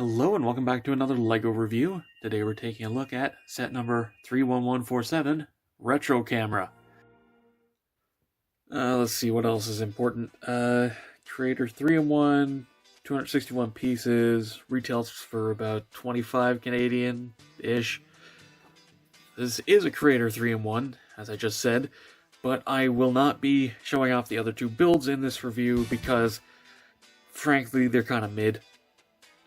Hello and welcome back to another LEGO review. Today we're taking a look at set number 31147, Retro Camera. Let's see what else is important. Creator 3-in-1, 261 pieces, retails for about 25 Canadian-ish. This is a Creator 3-in-1, as I just said, but I will not be showing off the other two builds in this review because, frankly, they're kind of mid.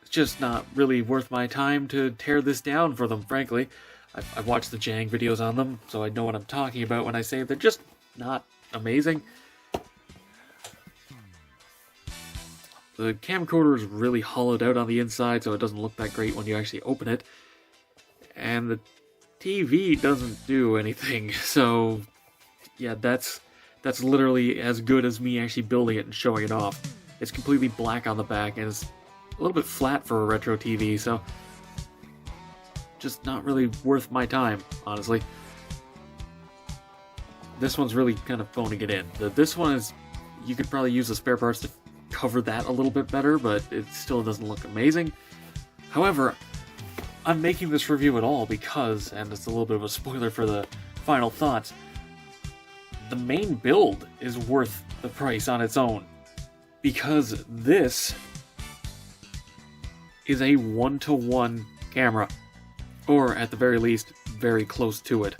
It's just not really worth my time to tear this down for them, frankly. I've watched the Jang videos on them, so I know what I'm talking about when I say they're just not amazing. The camcorder is really hollowed out on the inside, so it doesn't look that great when you actually open it. And the TV doesn't do anything, so yeah, that's literally as good as me actually building it and showing it off. It's completely black on the back, and it's a little bit flat for a retro TV, so just not really worth my time, honestly. This one's really kind of phoning it in. This one is, you could probably use the spare parts to cover that a little bit better, but it still doesn't look amazing. However, I'm making this review at all because, and it's a little bit of a spoiler for the final thoughts, the main build is worth the price on its own, because this is a 1-to-1 camera, or at the very least, very close to it.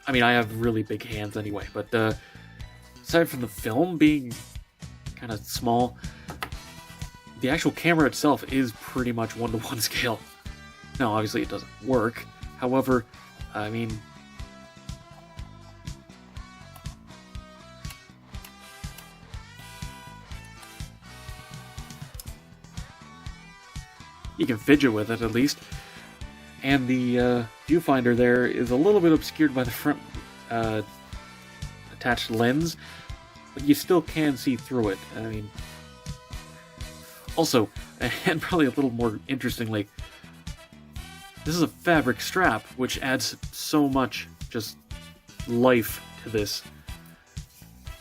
I mean, I have really big hands anyway, but aside from the film being kind of small, the actual camera itself is pretty much 1-to-1 scale. Now, obviously it doesn't work, however, I mean, you can fidget with it, at least. And the viewfinder there is a little bit obscured by the front attached lens, but you still can see through it. I mean, also, and probably a little more interestingly, this is a fabric strap, which adds so much just life to this.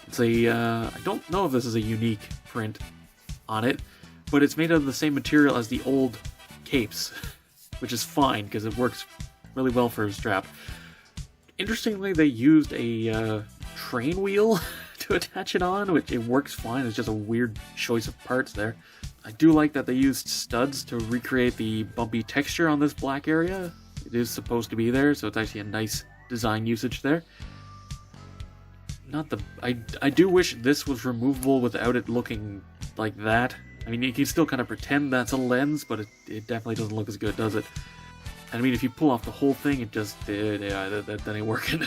It's a, I don't know if this is a unique print on it, but it's made out of the same material as the old capes, which is fine because it works really well for a strap. Interestingly, they used a train wheel to attach it on, which it works fine. It's just a weird choice of parts there. I do like that they used studs to recreate the bumpy texture on this black area. It is supposed to be there, so it's actually a nice design usage there. I do wish this was removable without it looking like that. I mean, you can still kind of pretend that's a lens, but it definitely doesn't look as good, does it? I mean, if you pull off the whole thing, it just, yeah, that ain't working.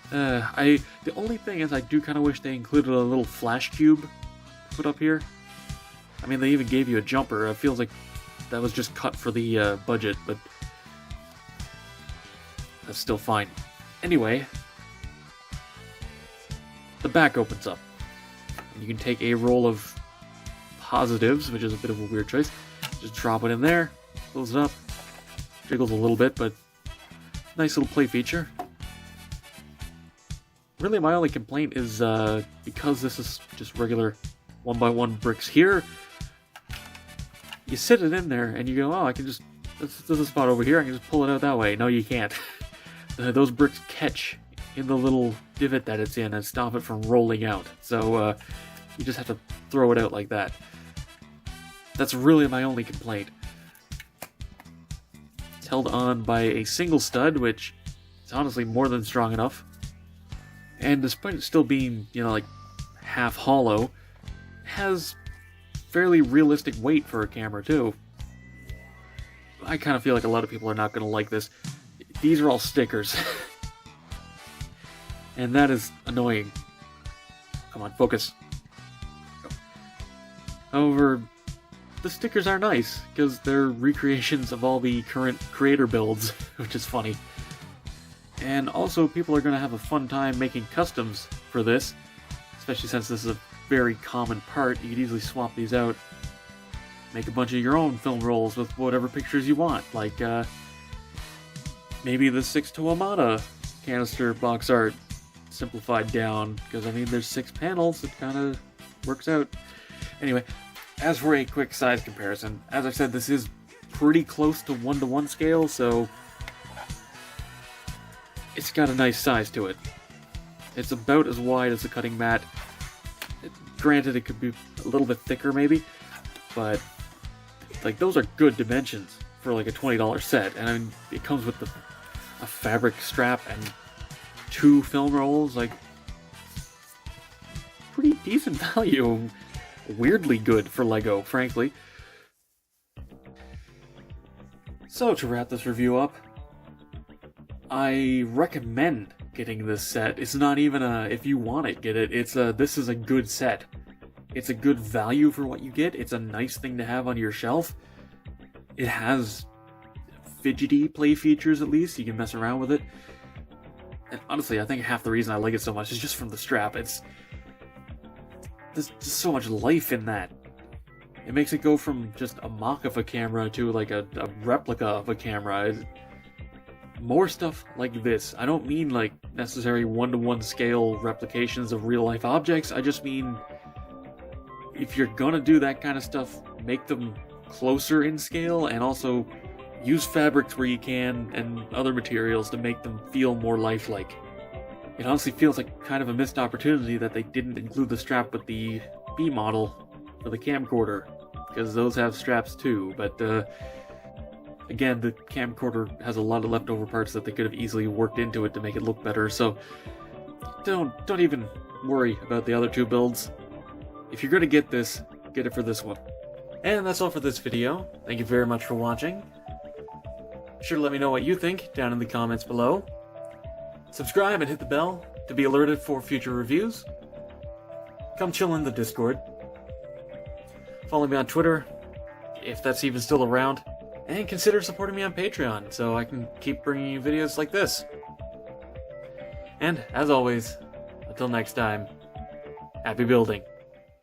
The only thing is I do kind of wish they included a little flash cube put up here. I mean, they even gave you a jumper. It feels like that was just cut for the budget, but that's still fine. Anyway, the back opens up. You can take a roll of positives, which is a bit of a weird choice. Just drop it in there, close it up, jiggles a little bit, but nice little play feature. Really, my only complaint is because this is just regular 1x1 bricks here, you sit it in there and you go, oh, I can just, there's a spot over here, I can just pull it out that way. No, you can't. Those bricks catch in the little divot that it's in and stop it from rolling out. So you just have to throw it out like that. That's really my only complaint. It's held on by a single stud, which is honestly more than strong enough. And despite it still being, you know, like half hollow, it has fairly realistic weight for a camera too. I kind of feel like a lot of people are not going to like this. These are all stickers. And that is annoying. Come on, focus. However, the stickers are nice, because they're recreations of all the current creator builds, which is funny. And also, people are going to have a fun time making customs for this, especially since this is a very common part. You could easily swap these out, make a bunch of your own film rolls with whatever pictures you want, like maybe the 6 Tuamata canister box art simplified down, because I mean there's 6 panels, it kind of works out. Anyway, as for a quick size comparison, as I said, this is pretty close to 1-to-1 scale, so it's got a nice size to it. It's about as wide as the cutting mat. Granted, it could be a little bit thicker maybe, but like those are good dimensions for like a $20 set. And I mean, it comes with a fabric strap and 2 film rolls, like pretty decent value. Weirdly good for LEGO, frankly. So to wrap this review up, I recommend getting this set. It's not even a if you want it, get it. It's a this is a good set. It's a good value for what you get. It's a nice thing to have on your shelf. It has fidgety play features at least. You can mess around with it. And honestly, I think half the reason I like it so much is just from the strap. There's just so much life in that. It makes it go from just a mock of a camera to like a replica of a camera. More stuff like this. I don't mean like necessary 1-to-1 scale replications of real life objects. I just mean if you're gonna do that kind of stuff, make them closer in scale, and also use fabrics where you can and other materials to make them feel more lifelike. It honestly feels like kind of a missed opportunity that they didn't include the strap with the B model for the camcorder, because those have straps too, but again, the camcorder has a lot of leftover parts that they could have easily worked into it to make it look better, so don't even worry about the other 2 builds. If you're gonna get this, get it for this one. And that's all for this video. Thank you very much for watching. Be sure to let me know what you think down in the comments below. Subscribe and hit the bell to be alerted for future reviews. Come chill in the Discord. Follow me on Twitter, if that's even still around. And consider supporting me on Patreon so I can keep bringing you videos like this. And, as always, until next time, happy building.